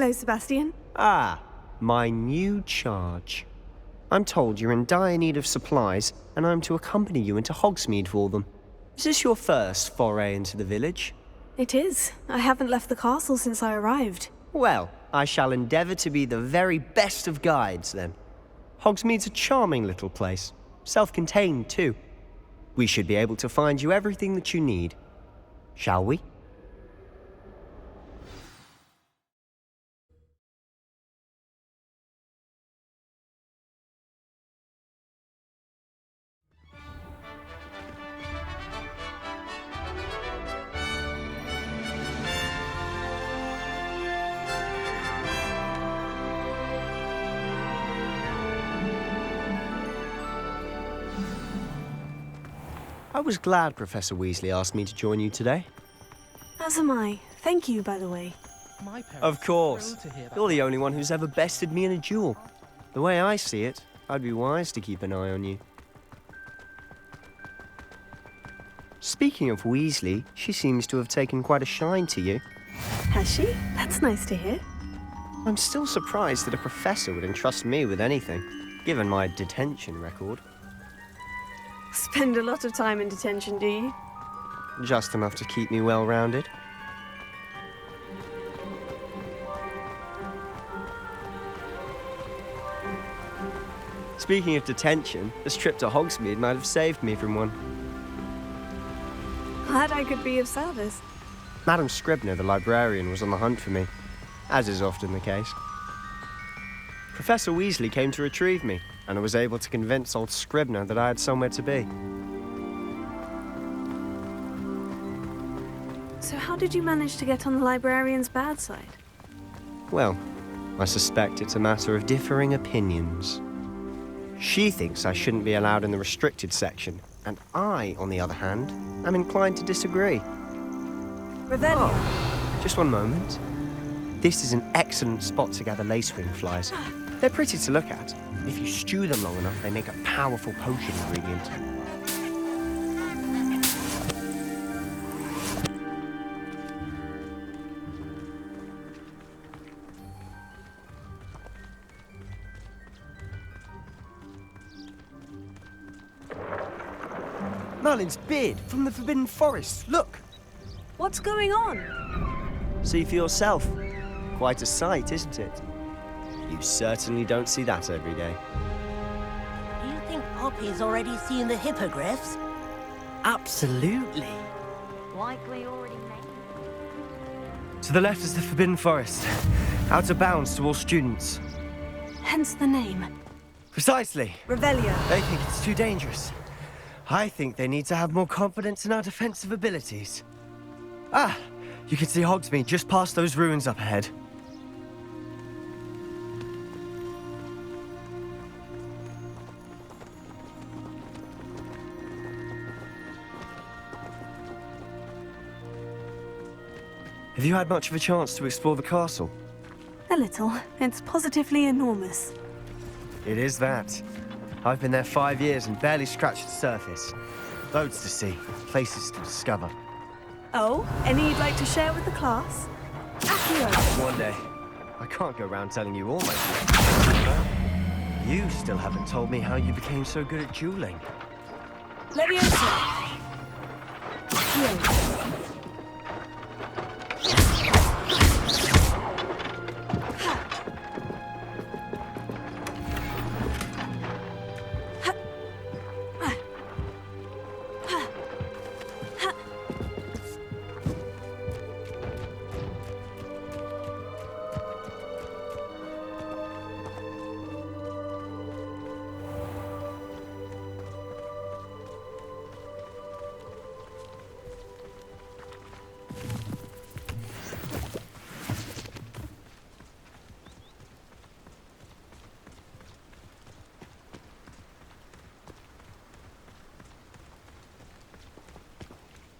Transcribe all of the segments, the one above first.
Hello, Sebastian. Ah, my new charge. I'm told you're in dire need of supplies, and I'm to accompany you into Hogsmeade for them. Is this your first foray into the village? It is. I haven't left the castle since I arrived. Well, I shall endeavour to be the very best of guides, then. Hogsmeade's a charming little place. Self-contained, too. We should be able to find you everything that you need. Shall we? I was glad Professor Weasley asked me to join you today. As am I. Thank you, by the way. Of course. You're the only one who's ever bested me in a duel. The way I see it, I'd be wise to keep an eye on you. Speaking of Weasley, she seems to have taken quite a shine to you. Has she? That's nice to hear. I'm still surprised that a professor would entrust me with anything, given my detention record. Spend a lot of time in detention, do you? Just enough to keep me well-rounded. Speaking of detention, this trip to Hogsmeade might have saved me from one. Glad I could be of service. Madam Scribner, the librarian, was on the hunt for me, as is often the case. Professor Weasley came to retrieve me, and I was able to convince old Scribner that I had somewhere to be. So how did you manage to get on the librarian's bad side? Well, I suspect it's a matter of differing opinions. She thinks I shouldn't be allowed in the restricted section, and I, on the other hand, am inclined to disagree. Revelio. Oh, just one moment. This is an excellent spot to gather lacewing flies. They're pretty to look at. If you stew them long enough, they make a powerful potion ingredient. Merlin's beard from the Forbidden Forest. Look! What's going on? See for yourself. Quite a sight, isn't it? You certainly don't see that every day. Do you think Poppy's already seen the hippogriffs? Absolutely. Likely already made. To the left is the Forbidden Forest. Out of bounds to all students. Hence the name. Precisely. Revelio. They think it's too dangerous. I think they need to have more confidence in our defensive abilities. Ah, you can see Hogsmeade just past those ruins up ahead. Have you had much of a chance to explore the castle? A little. It's positively enormous. It is that. I've been there 5 years and barely scratched the surface. Loads to see, places to discover. Oh, any you'd like to share with the class? Accio. One day. I can't go around telling you all my secrets. You still haven't told me how you became so good at dueling. Leviosa. Accio.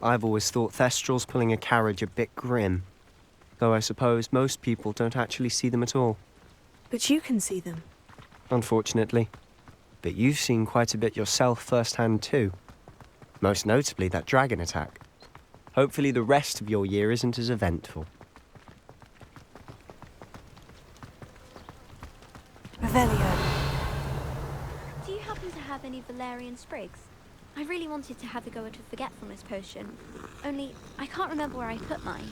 I've always thought Thestrals pulling a carriage a bit grim. Though I suppose most people don't actually see them at all. But you can see them. Unfortunately. But you've seen quite a bit yourself firsthand too. Most notably that dragon attack. Hopefully the rest of your year isn't as eventful. have any valerian sprigs? I really wanted to have a go at a forgetfulness potion. Only, I can't remember where I put mine.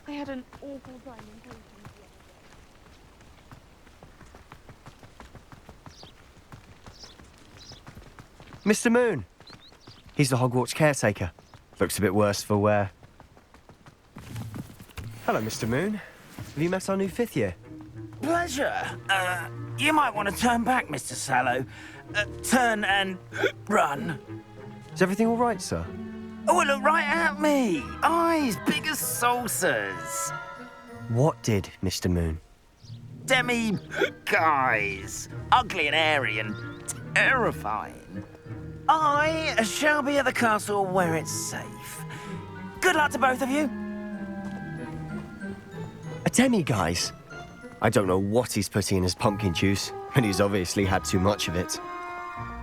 I had an awful time in potions. Mr. Moon! He's the Hogwarts caretaker. Looks a bit worse for wear. Hello, Mr. Moon. Have you met our new 5th year? Pleasure. You might want to turn back, Mr. Sallow. Turn and run. Is everything all right, sir? Oh, look right at me. Eyes big as saucers. What did, Mr. Moon? Guys. Ugly and airy and terrifying. I shall be at the castle where it's safe. Good luck to both of you. A demi-guise? I don't know what he's putting in his pumpkin juice, but he's obviously had too much of it.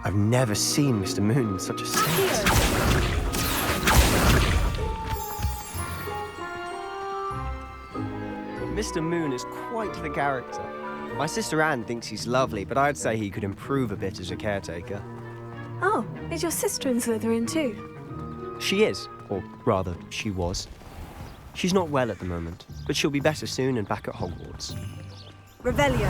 I've never seen Mr. Moon in such a state. Mr. Moon is quite the character. My sister Anne thinks he's lovely, but I'd say he could improve a bit as a caretaker. Oh, is your sister in Slytherin too? She is, or rather, she was. She's not well at the moment, but she'll be better soon and back at Hogwarts. Revelio.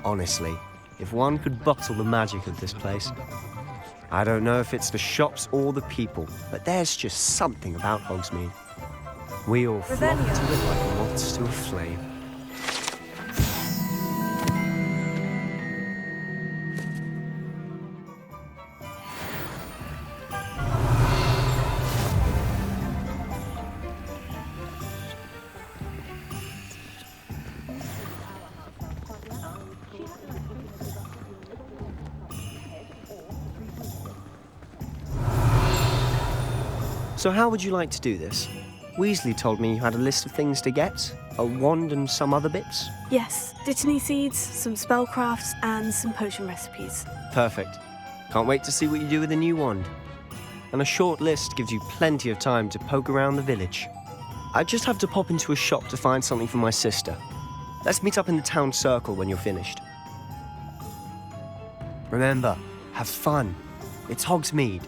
Honestly, if one could bottle the magic of this place. I don't know if it's the shops or the people, but there's just something about Hogsmeade. We all flock to it like moths to a flame. So how would you like to do this? Weasley told me you had a list of things to get, a wand and some other bits. Yes, dittany seeds, some spellcrafts, and some potion recipes. Perfect. Can't wait to see what you do with the new wand. And a short list gives you plenty of time to poke around the village. I just have to pop into a shop to find something for my sister. Let's meet up in the town circle when you're finished. Remember, have fun. It's Hogsmeade.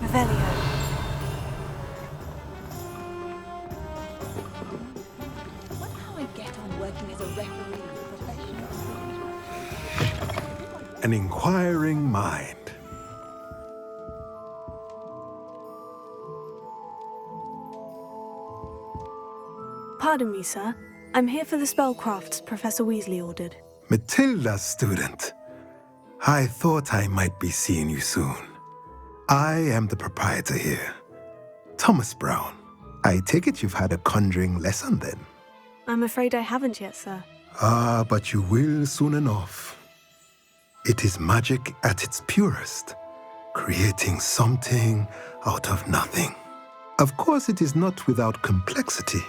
Revelio. Wonder how I get on working as a referee professional. An inquiring mind. Pardon me, sir. I'm here for the spellcrafts Professor Weasley ordered. Matilda's student. I thought I might be seeing you soon. I am the proprietor here, Thomas Brown. I take it you've had a conjuring lesson then? I'm afraid I haven't yet, sir. Ah, but you will soon enough. It is magic at its purest, creating something out of nothing. Of course, it is not without complexity,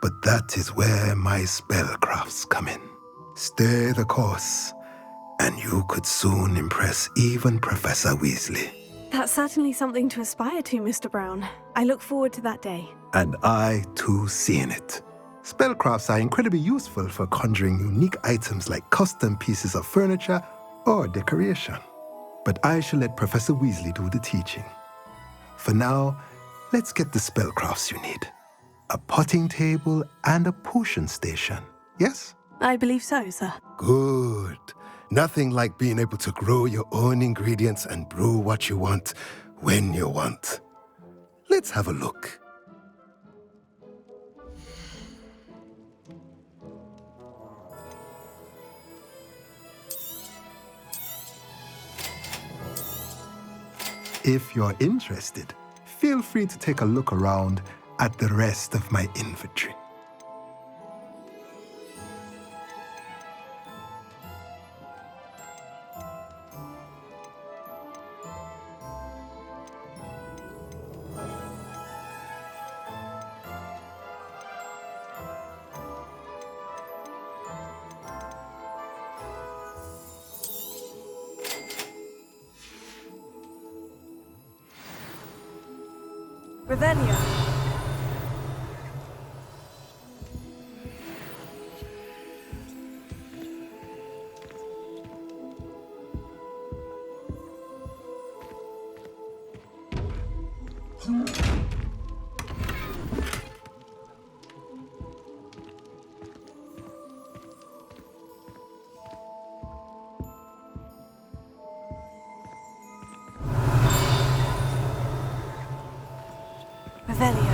but that is where my spellcrafts come in. Stay the course, and you could soon impress even Professor Weasley. That's certainly something to aspire to, Mr. Brown. I look forward to that day. And I, too, seeing it. Spellcrafts are incredibly useful for conjuring unique items like custom pieces of furniture or decoration. But I shall let Professor Weasley do the teaching. For now, let's get the spellcrafts you need. A potting table and a potion station, yes? I believe so, sir. Good. Nothing like being able to grow your own ingredients and brew what you want when you want. Let's have a look. If you're interested, feel free to take a look around at the rest of my inventory. Revelio. Revelio.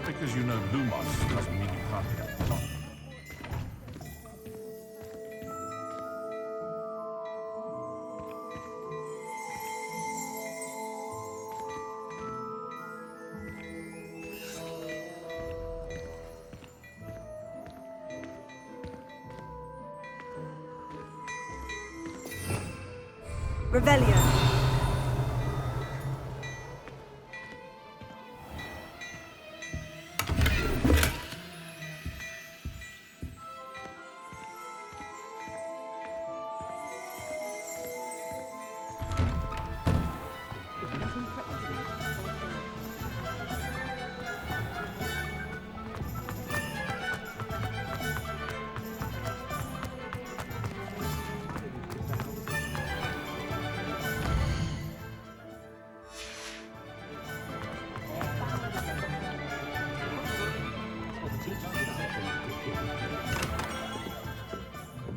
Because you know Lumos doesn't mean you can't get it. Revelio.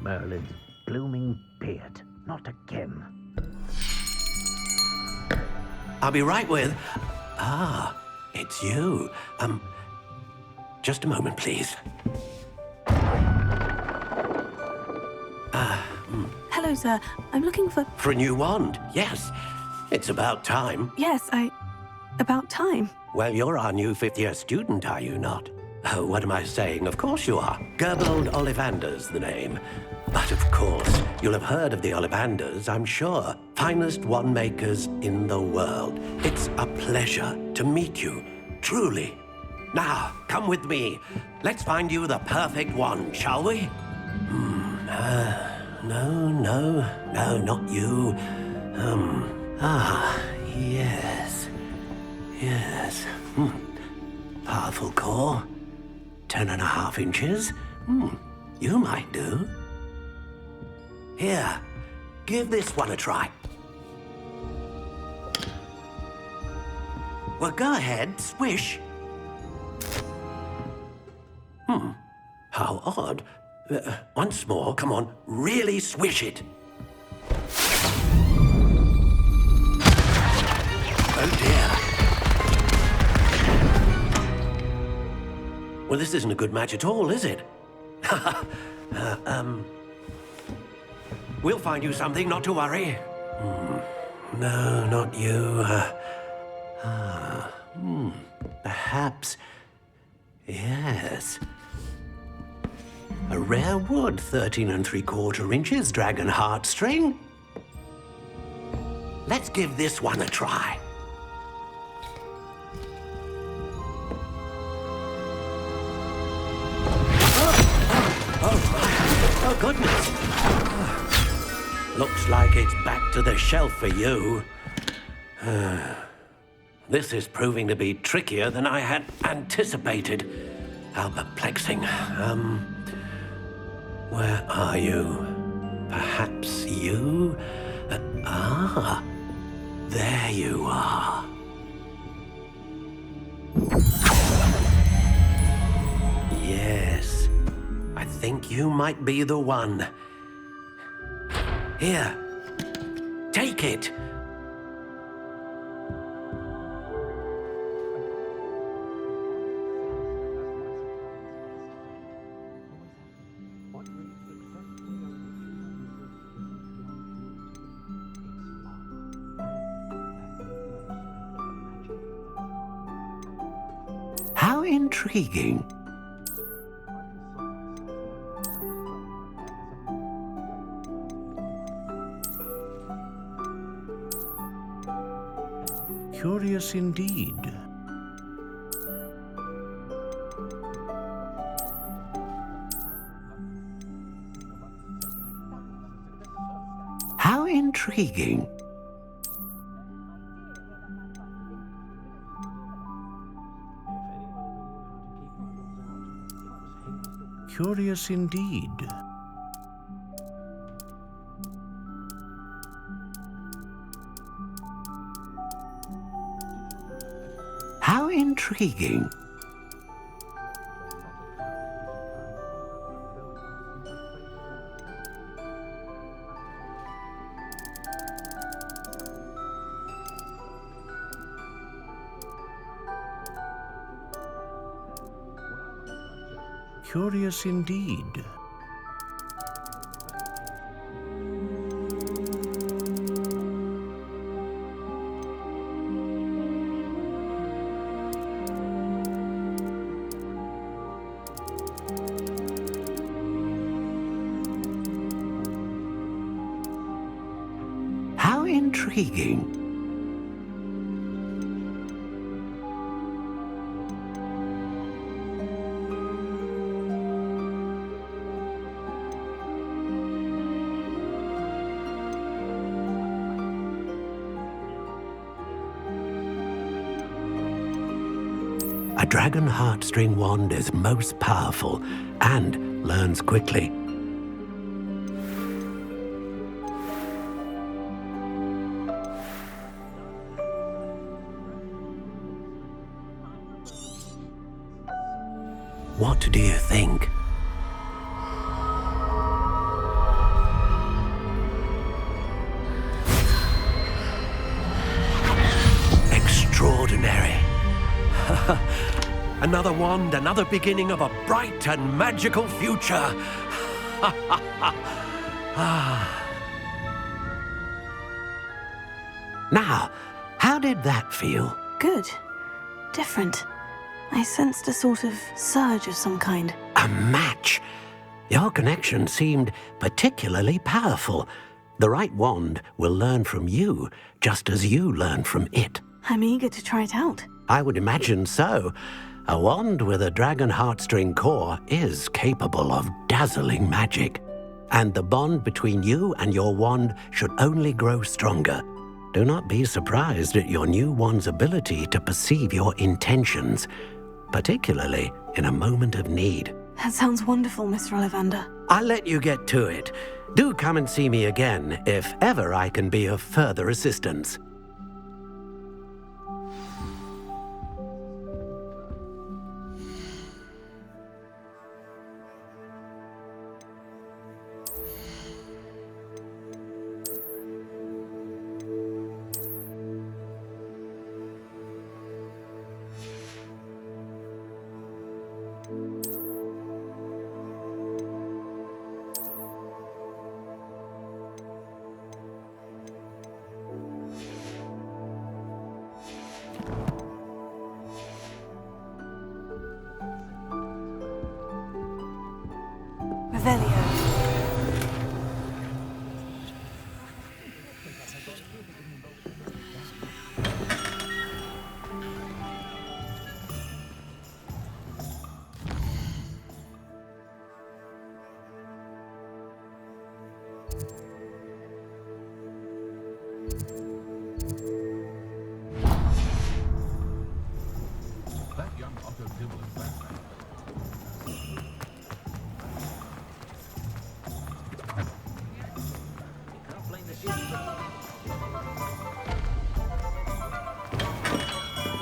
Merlin's blooming beard. Not again. I'll be right with... Ah, it's you. Just a moment, please. Hello, sir. I'm looking for... For a new wand, yes. It's about time. Yes, about time. Well, you're our new fifth-year student, are you not? Oh, what am I saying? Of course you are. Gerbold Ollivander's the name. But of course, you'll have heard of the Ollivanders, I'm sure. Finest wand makers in the world. It's a pleasure to meet you, truly. Now, come with me. Let's find you the perfect wand, shall we? No, not you. Yes. Powerful core. 10.5 inches. You might do. Here, give this one a try. Well, go ahead, swish. How odd. Once more, come on, really swish it. Oh dear. Well, this isn't a good match at all, is it? We'll find you something, not to worry. No, not you. Perhaps. Yes. A rare wood, 13 3/4 inches, dragon heartstring. Let's give this one a try. Oh, goodness. Looks like it's back to the shelf for you. This is proving to be trickier than I had anticipated. How perplexing. Where are you? Perhaps you? There you are. Yes, I think you might be the one. Here, take it. How intriguing. Curious indeed. How intriguing. Curious indeed. How intriguing. Curious indeed. How intriguing. A dragon heartstring wand is most powerful and learns quickly. What do you think? Extraordinary. Another wand, another beginning of a bright and magical future. Now, how did that feel? Good. Different. I sensed a sort of surge of some kind. A match. Your connection seemed particularly powerful. The right wand will learn from you, just as you learn from it. I'm eager to try it out. I would imagine so. A wand with a dragon heartstring core is capable of dazzling magic. And the bond between you and your wand should only grow stronger. Do not be surprised at your new wand's ability to perceive your intentions, particularly in a moment of need. That sounds wonderful, Mr. Ollivander. I'll let you get to it. Do come and see me again if ever I can be of further assistance.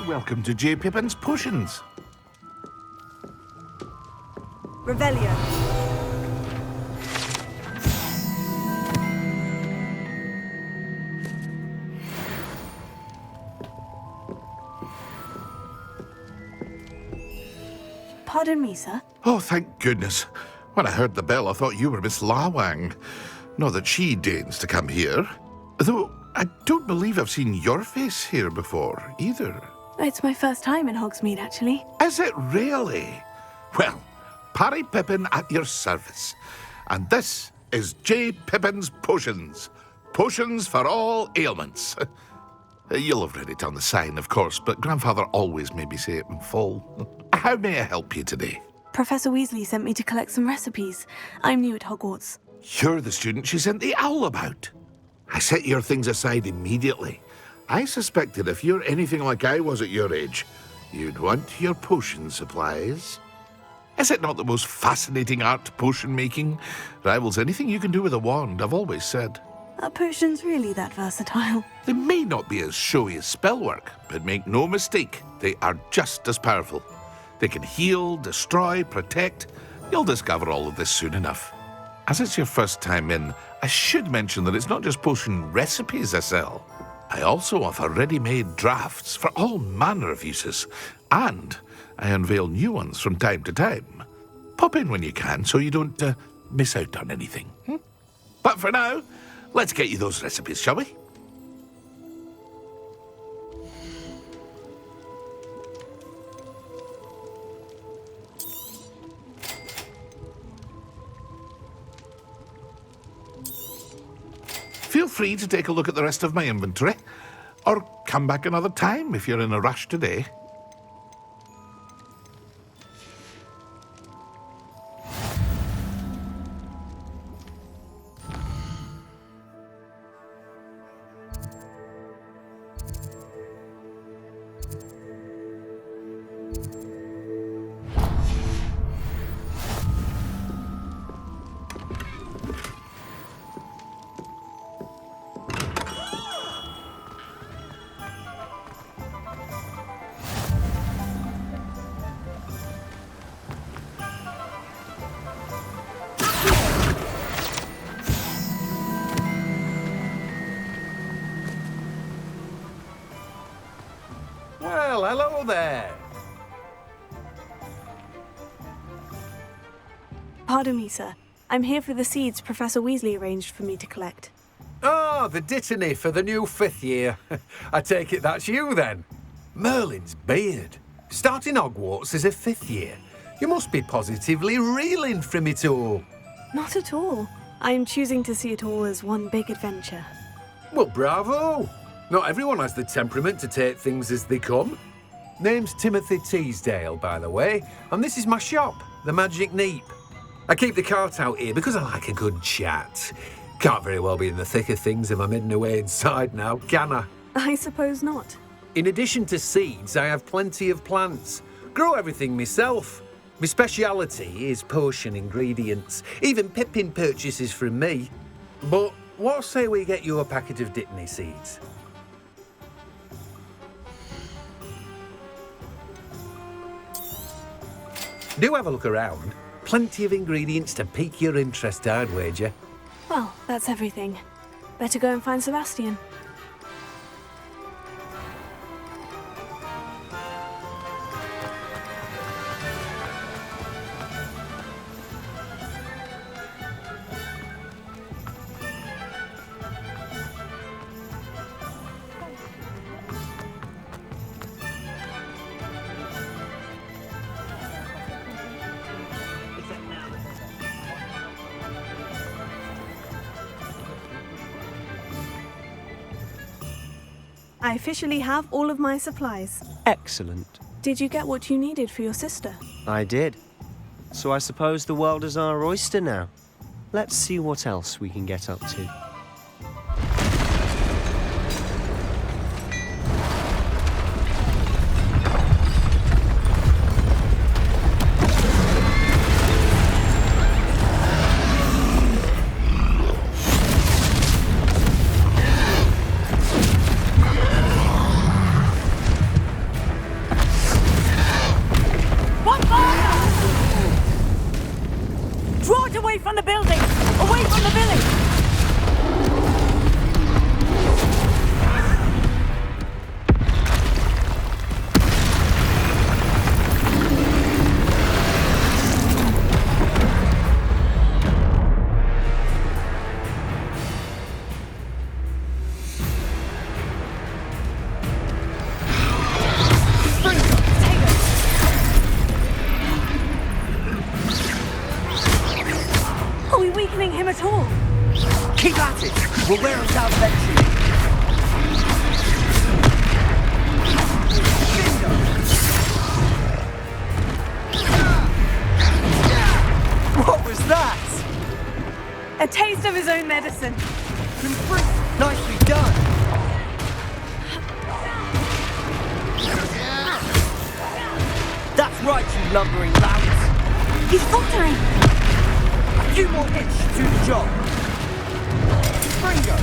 Welcome to J. Pippin's Potions. Revelio. Pardon me, sir. Oh, thank goodness. When I heard the bell, I thought you were Miss Lawang. Not that she deigns to come here. Though I don't believe I've seen your face here before, either. It's my first time in Hogsmeade, actually. Is it really? Well, Parry Pippin at your service. And this is J. Pippin's Potions. Potions for all ailments. You'll have read it on the sign, of course, but Grandfather always made me say it in full. How may I help you today? Professor Weasley sent me to collect some recipes. I'm new at Hogwarts. You're the student she sent the owl about. I set your things aside immediately. I suspected if you're anything like I was at your age, you'd want your potion supplies. Is it not the most fascinating art, potion making? Rivals anything you can do with a wand, I've always said. Are potions really that versatile? They may not be as showy as spellwork, but make no mistake, they are just as powerful. They can heal, destroy, protect. You'll discover all of this soon enough. As it's your first time in, I should mention that it's not just potion recipes I sell. I also offer ready-made drafts for all manner of uses, and I unveil new ones from time to time. Pop in when you can so you don't miss out on anything. But for now, let's get you those recipes, shall we? Feel free to take a look at the rest of my inventory, or come back another time if you're in a rush today. Well, hello there. Pardon me, sir. I'm here for the seeds Professor Weasley arranged for me to collect. Ah, the dittany for the new 5th year. I take it that's you, then. Merlin's beard. Starting Hogwarts as a 5th year. You must be positively reeling from it all. Not at all. I'm choosing to see it all as one big adventure. Well, bravo. Not everyone has the temperament to take things as they come. Name's Timothy Teasdale, by the way, and this is my shop, the Magic Neep. I keep the cart out here because I like a good chat. Can't very well be in the thick of things if I'm hidden away inside now, can I? I suppose not. In addition to seeds, I have plenty of plants. Grow everything myself. My speciality is potion ingredients. Even Pippin purchases from me. But what say we get you a packet of dittany seeds? Do have a look around. Plenty of ingredients to pique your interest, I'd wager. Well, that's everything. Better go and find Sebastian. I officially have all of my supplies. Excellent. Did you get what you needed for your sister? I did. So I suppose the world is our oyster now. Let's see what else we can get up to. We'll wear us out eventually. What was that? A taste of his own medicine. Nicely done. That's right, you lumbering louts. He's faltering. A few more hits to do the job. Springo.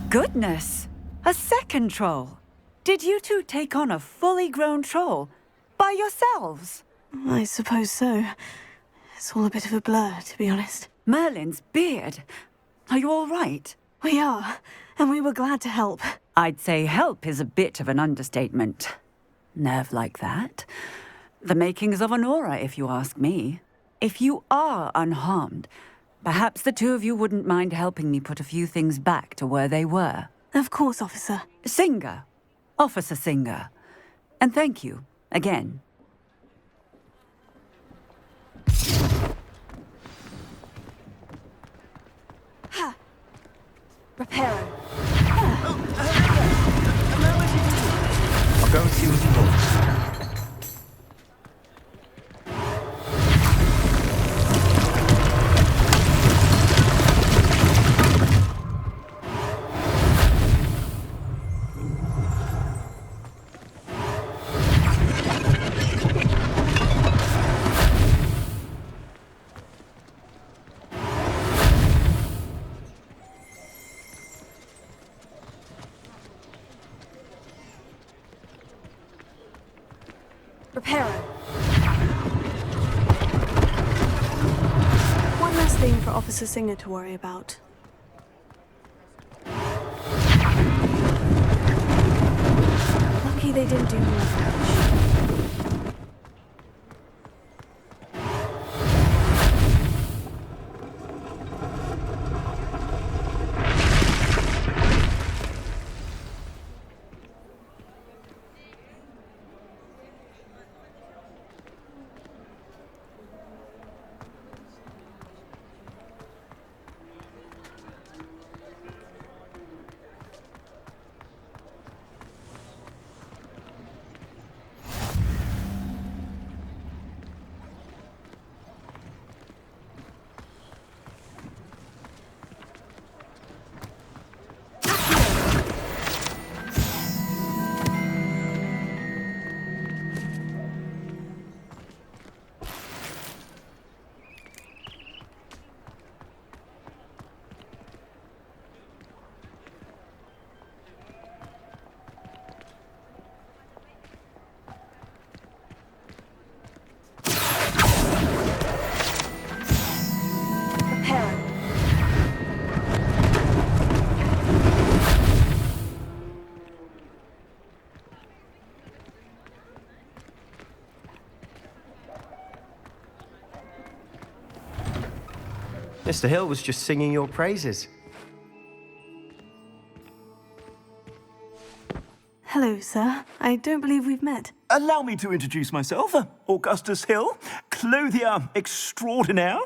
Goodness! A second troll! Did you two take on a fully grown troll? By yourselves? I suppose so. It's all a bit of a blur, to be honest. Merlin's beard. Are you all right? We are, and we were glad to help. I'd say help is a bit of an understatement. Nerve like that. The makings of an aura, if you ask me. If you are unharmed, perhaps the two of you wouldn't mind helping me put a few things back to where they were. Of course, officer. Singer. Officer Singer. And thank you, again. Ha! Reparo. I'll go and see what he wants. Reparo. One less thing for Officer Singer to worry about. Lucky they didn't do more damage. Mr. Hill was just singing your praises. Hello, sir. I don't believe we've met. Allow me to introduce myself, Augustus Hill, clothier extraordinaire.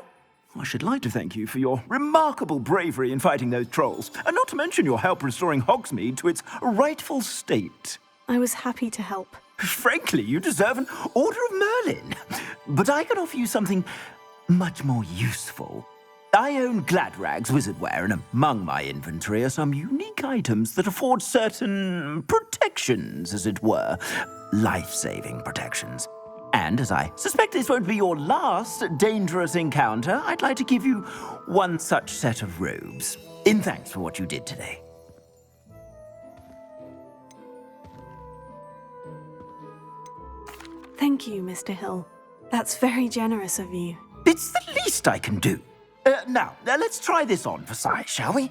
I should like to thank you for your remarkable bravery in fighting those trolls, and not to mention your help restoring Hogsmid to its rightful state. I was happy to help. Frankly, you deserve an Order of Merlin. But I can offer you something much more useful. I own Gladrag's wizardware, and among my inventory are some unique items that afford certain protections, as it were. Life-saving protections. And as I suspect this won't be your last dangerous encounter, I'd like to give you one such set of robes, in thanks for what you did today. Thank you, Mr. Hill. That's very generous of you. It's the least I can do. Now, let's try this on for size, shall we?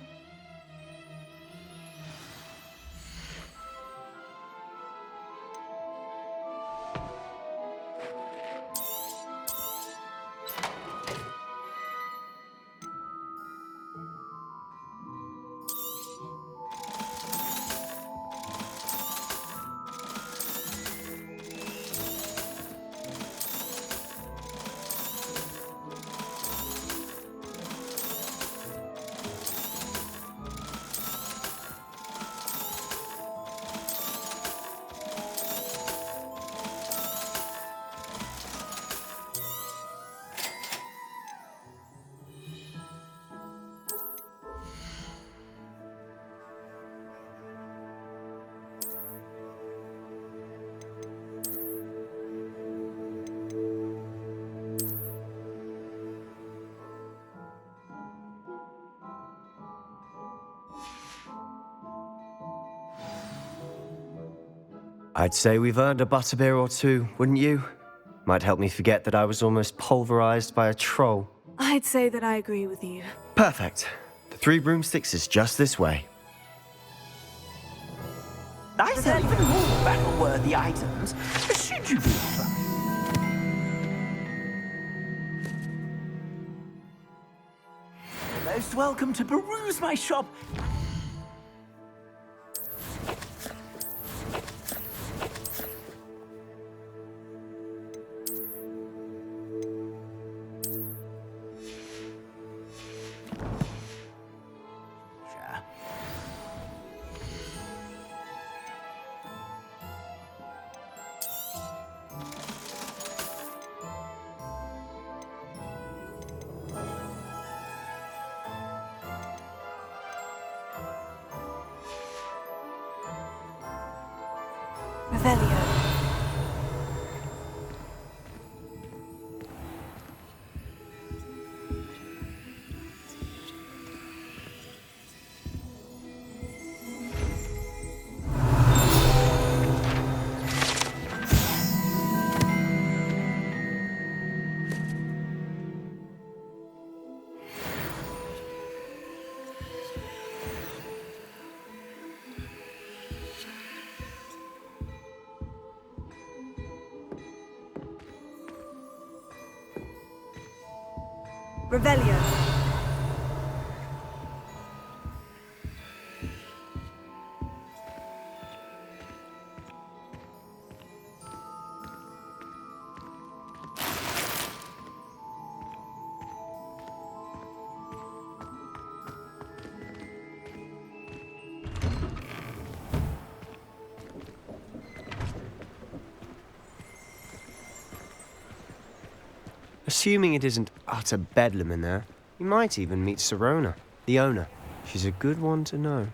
I'd say we've earned a butterbeer or two, wouldn't you? Might help me forget that I was almost pulverized by a troll. I'd say that I agree with you. Perfect. The 3 broomsticks is just this way. I sell even more battle-worthy items, should you be inclined. You're most welcome to peruse my shop. Revelio. Revelio. Assuming it isn't utter bedlam in there, you might even meet Sirona, the owner. She's a good one to know.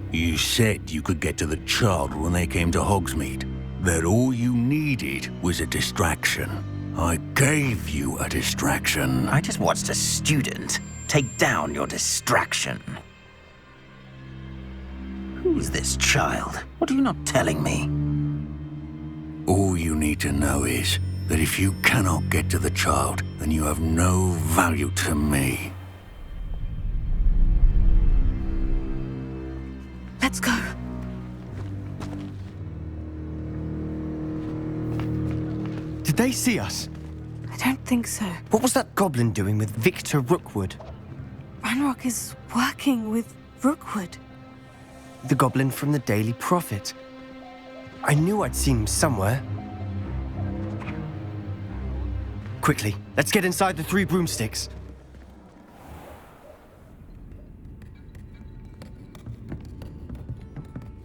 You said you could get to the child when they came to Hogsmid. That all you needed was a distraction. I gave you a distraction. I just watched a student take down your distraction. Who's this child? What are you not telling me? All you need to know is that if you cannot get to the child, then you have no value to me. Let's go. Did they see us? I don't think so. What was that goblin doing with Victor Rookwood? Ranrock is working with Rookwood. The goblin from the Daily Prophet. I knew I'd seen him somewhere. Quickly, let's get inside the 3 broomsticks.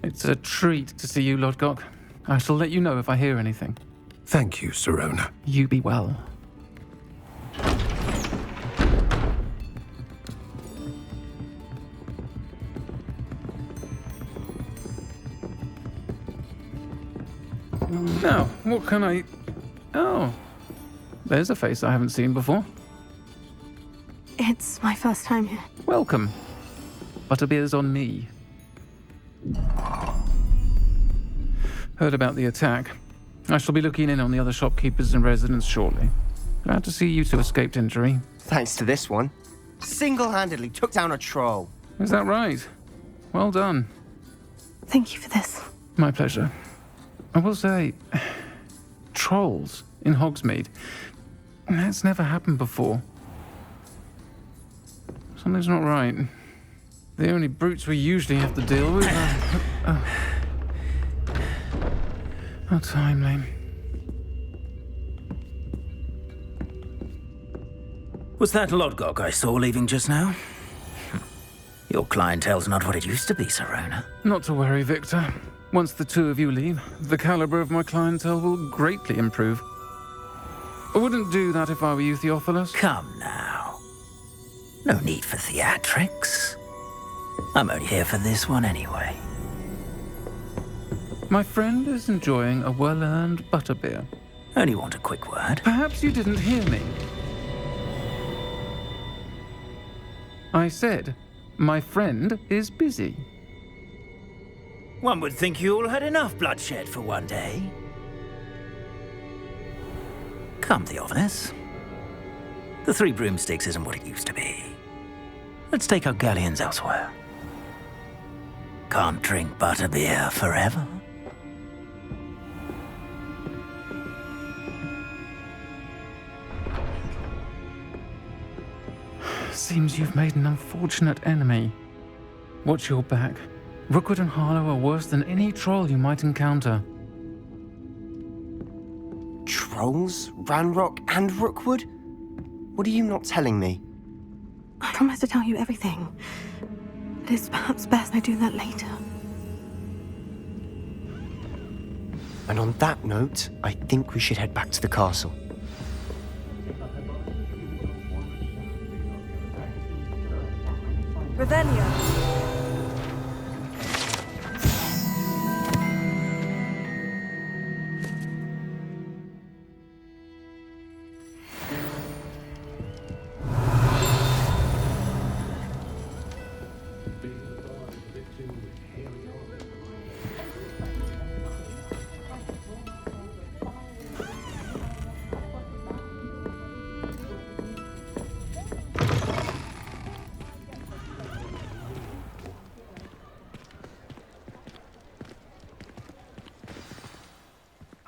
It's a treat to see you, Lodgok. I shall let you know if I hear anything. Thank you, Sirona. You be well. Now, what can I... Oh, there's a face I haven't seen before. It's my first time here. Welcome. Butterbeer's on me. Heard about the attack. I shall be looking in on the other shopkeepers and residents shortly. Glad to see you two escaped injury. Thanks to this one. Single-handedly took down a troll. Is that right? Well done. Thank you for this. My pleasure. I will say, trolls in Hogsmeade. That's never happened before. Something's not right. The only brutes we usually have to deal with are... How timely. Was that Lodgok I saw leaving just now? Your clientele's not what it used to be, Sirona. Not to worry, Victor. Once the 2 of you leave, the caliber of my clientele will greatly improve. I wouldn't do that if I were you, Theophilus. Come now. No need for theatrics. I'm only here for this one anyway. My friend is enjoying a well-earned butterbeer. Only want a quick word. Perhaps you didn't hear me. I said, my friend is busy. One would think you all had enough bloodshed for one day. Come, Theophilus. The Three Broomsticks isn't what it used to be. Let's take our galleons elsewhere. Can't drink butterbeer forever. Seems you've made an unfortunate enemy. Watch your back. Rookwood and Harlow are worse than any troll you might encounter. Trolls? Ranrock and Rookwood? What are you not telling me? I promise to tell you everything. But it's perhaps best I do that later. And on that note, I think we should head back to the castle. Revelio.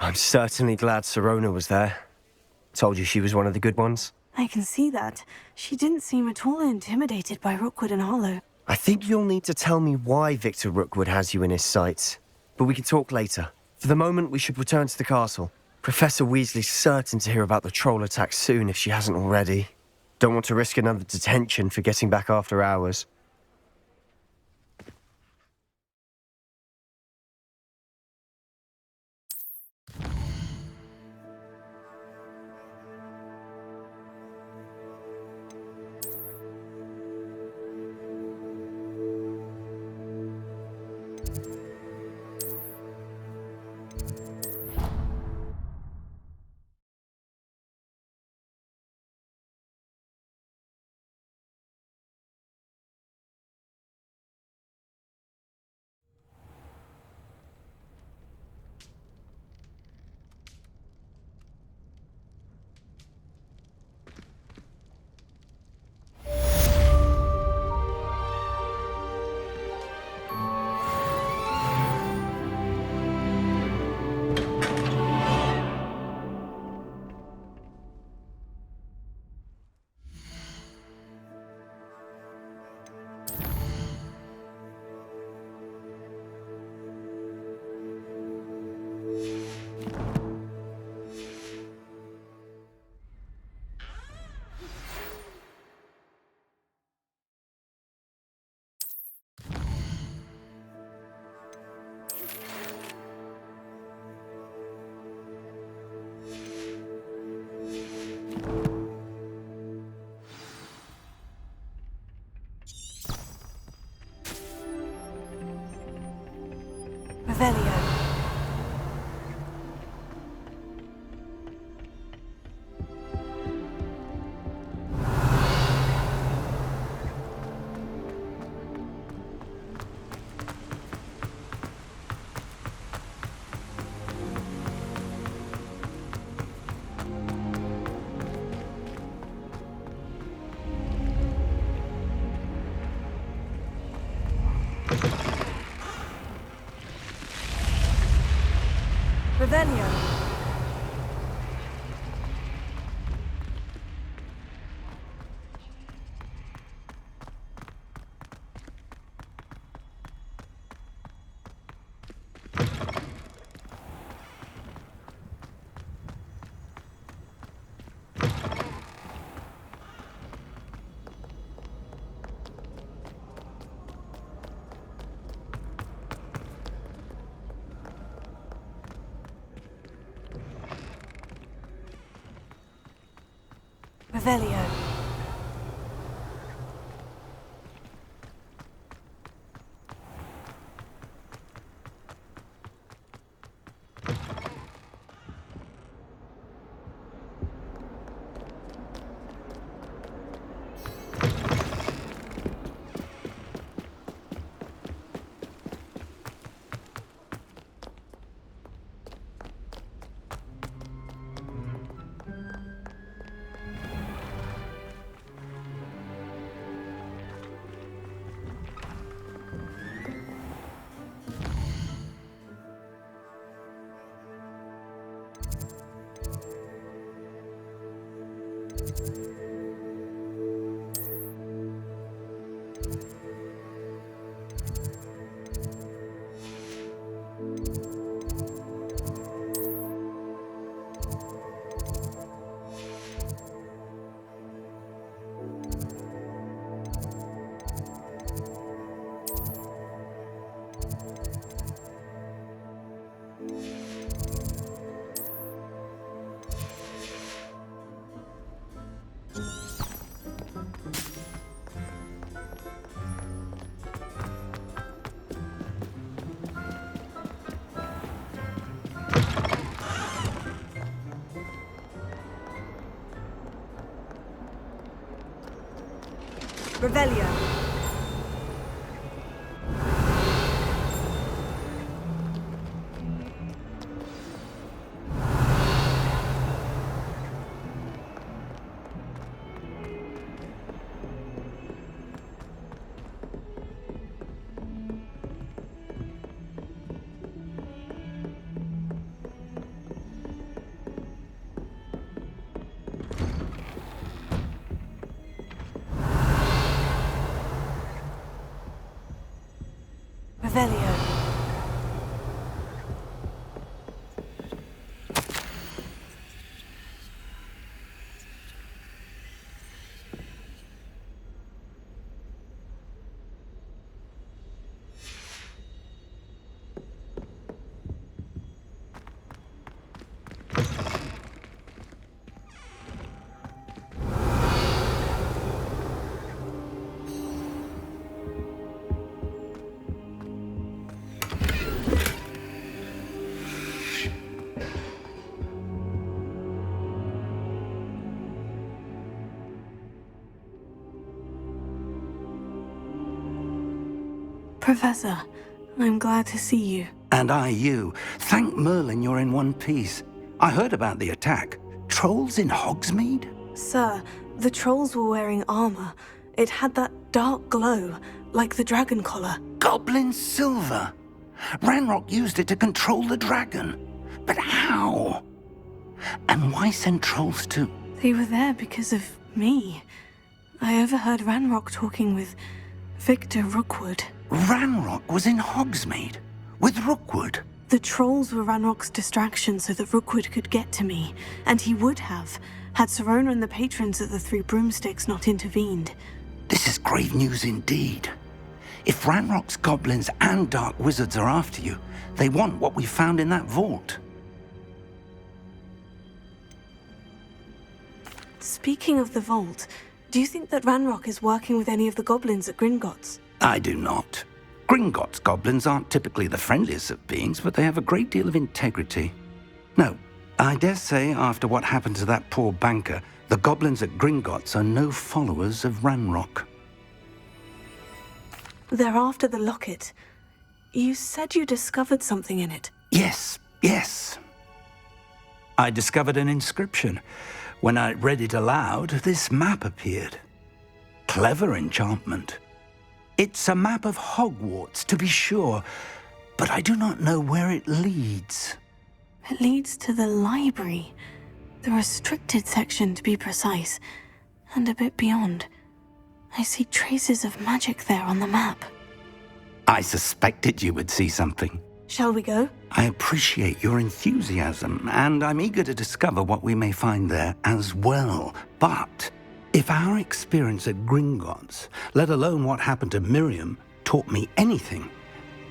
I'm certainly glad Sirona was there. Told you she was one of the good ones. I can see that. She didn't seem at all intimidated by Rookwood and Harlow. I think you'll need to tell me why Victor Rookwood has you in his sights. But we can talk later. For the moment, we should return to the castle. Professor Weasley's certain to hear about the troll attack soon if she hasn't already. Don't want to risk another detention for getting back after hours. Revelio. Revelio. Revelio. Revelio. Revelio. Professor, I'm glad to see you. And I you. Thank Merlin you're in one piece. I heard about the attack. Trolls in Hogsmeade? Sir, the trolls were wearing armor. It had that dark glow, like the dragon collar. Goblin silver. Ranrock used it to control the dragon. But how? And why send trolls to... They were there because of me. I overheard Ranrock talking with Victor Rookwood. Ranrock was in Hogsmeade? With Rookwood? The trolls were Ranrock's distraction so that Rookwood could get to me. And he would have, had Sirona and the patrons at the Three Broomsticks not intervened. This is grave news indeed. If Ranrock's goblins and dark wizards are after you, they want what we found in that vault. Speaking of the vault, do you think that Ranrock is working with any of the goblins at Gringotts? I do not. Gringotts goblins aren't typically the friendliest of beings, but they have a great deal of integrity. No, I dare say after what happened to that poor banker, the goblins at Gringotts are no followers of Ranrock. They're after the locket. You said you discovered something in it. Yes. I discovered an inscription. When I read it aloud, this map appeared. Clever enchantment. It's a map of Hogwarts, to be sure, but I do not know where it leads. It leads to the library. The restricted section, to be precise, and a bit beyond. I see traces of magic there on the map. I suspected you would see something. Shall we go? I appreciate your enthusiasm, and I'm eager to discover what we may find there as well. But if our experience at Gringotts, let alone what happened to Miriam, taught me anything,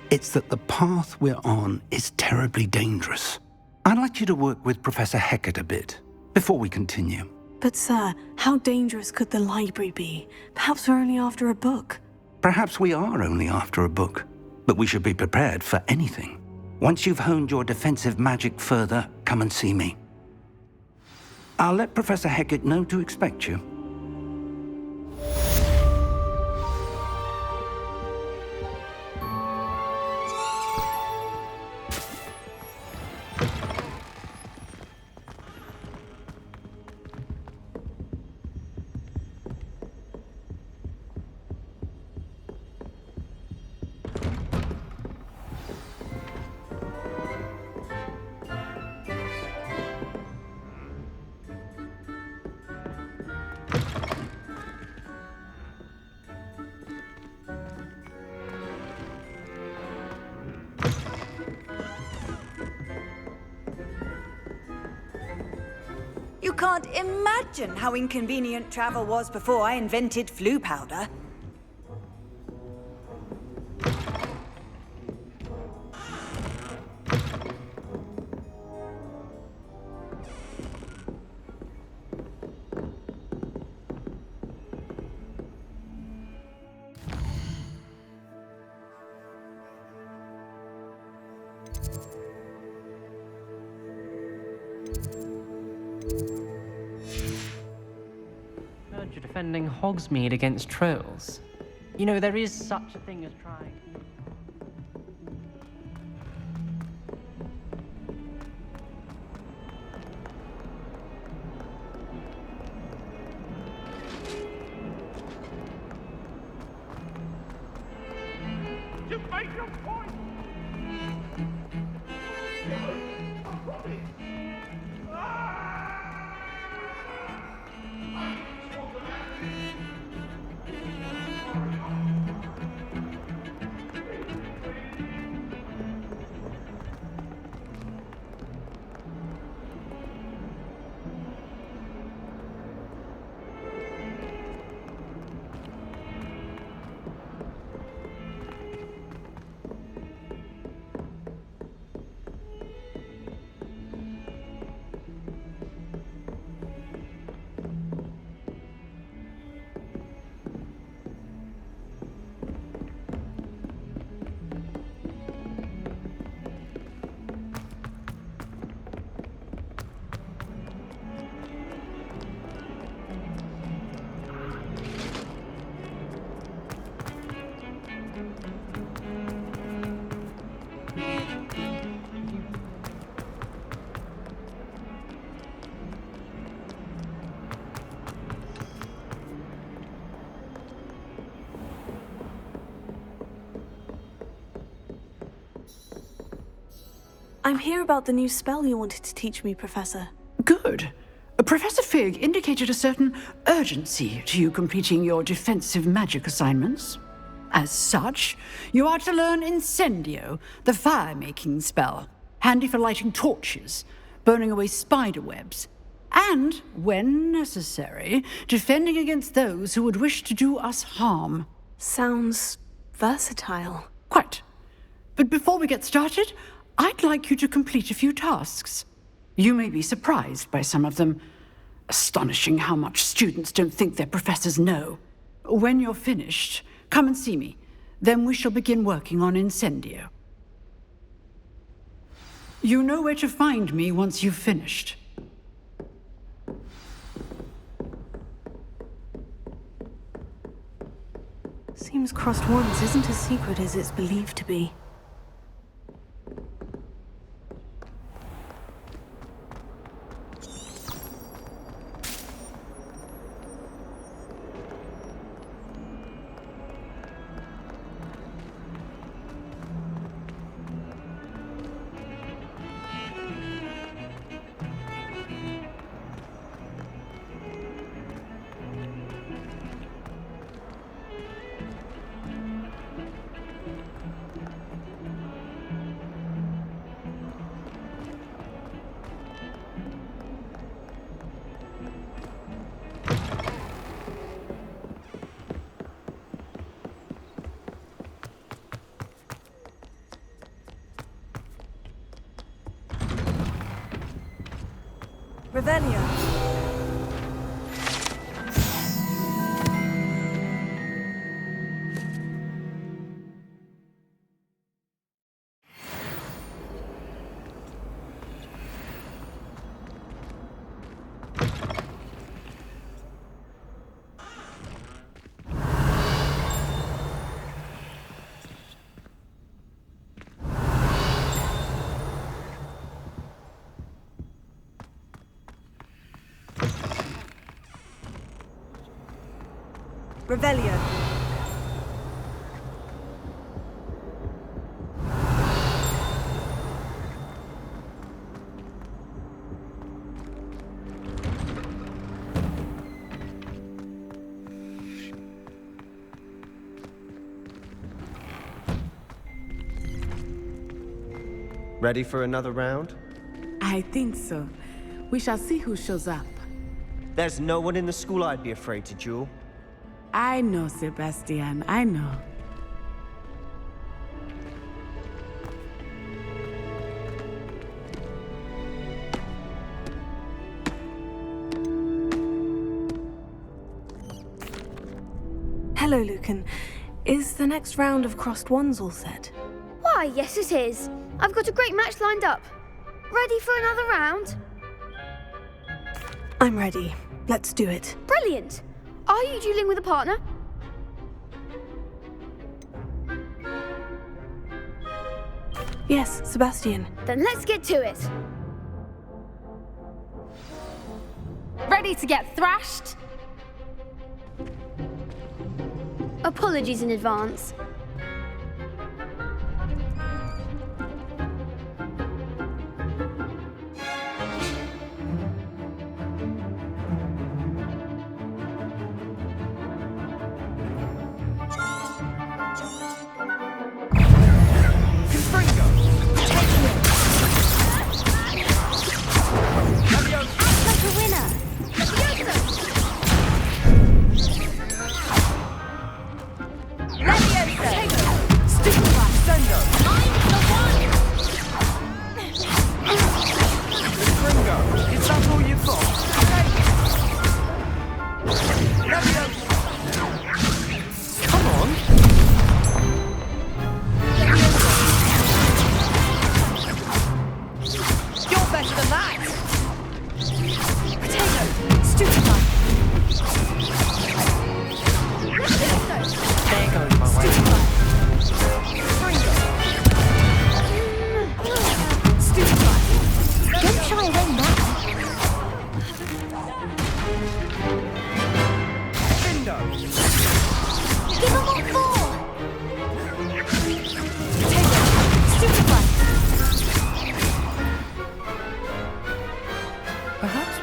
it's that the path we're on is terribly dangerous. I'd like you to work with Professor Hecat a bit before we continue. But sir, how dangerous could the library be? Perhaps we're only after a book. Perhaps we are only after a book, but we should be prepared for anything. Once you've honed your defensive magic further, come and see me. I'll let Professor Hecat know to expect you. You can't imagine how inconvenient travel was before I invented flu powder. Heard you're defending Hogsmid against trolls. You know, there is such a thing as trying. You make your point! I'm here about the new spell you wanted to teach me, Professor. Good. Professor Fig indicated a certain urgency to you completing your defensive magic assignments. As such, you are to learn Incendio, the fire-making spell, handy for lighting torches, burning away spider webs, and, when necessary, defending against those who would wish to do us harm. Sounds versatile. Quite. But before we get started, I'd like you to complete a few tasks. You may be surprised by some of them. Astonishing how much students don't think their professors know. When you're finished, come and see me. Then we shall begin working on Incendio. You know where to find me once you've finished. Seems crossed once isn't as secret as it's believed to be. Revelio. Revelio. Ready for another round? I think so. We shall see who shows up. There's no one in the school I'd be afraid to duel. I know, Sebastian, I know. Hello, Lucan. Is the next round of crossed ones all set? Why, yes it is. I've got a great match lined up. Ready for another round? I'm ready. Let's do it. Brilliant. Are you dueling with a partner? Yes, Sebastian. Then let's get to it. Ready to get thrashed? Apologies in advance.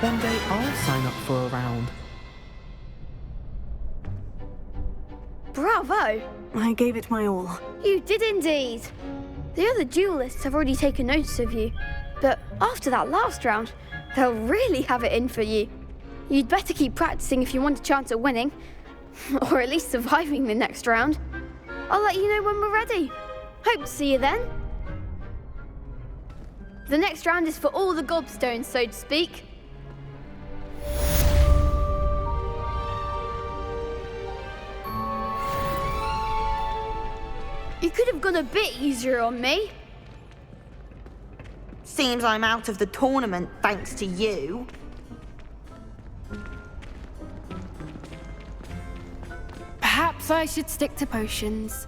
One day I'll sign up for a round. Bravo! I gave it my all. You did indeed. The other duelists have already taken notice of you, but after that last round, they'll really have it in for you. You'd better keep practicing if you want a chance at winning, or at least surviving the next round. I'll let you know when we're ready. Hope to see you then. The next round is for all the gobstones, so to speak. You could have gone a bit easier on me. Seems I'm out of the tournament thanks to you. Perhaps I should stick to potions.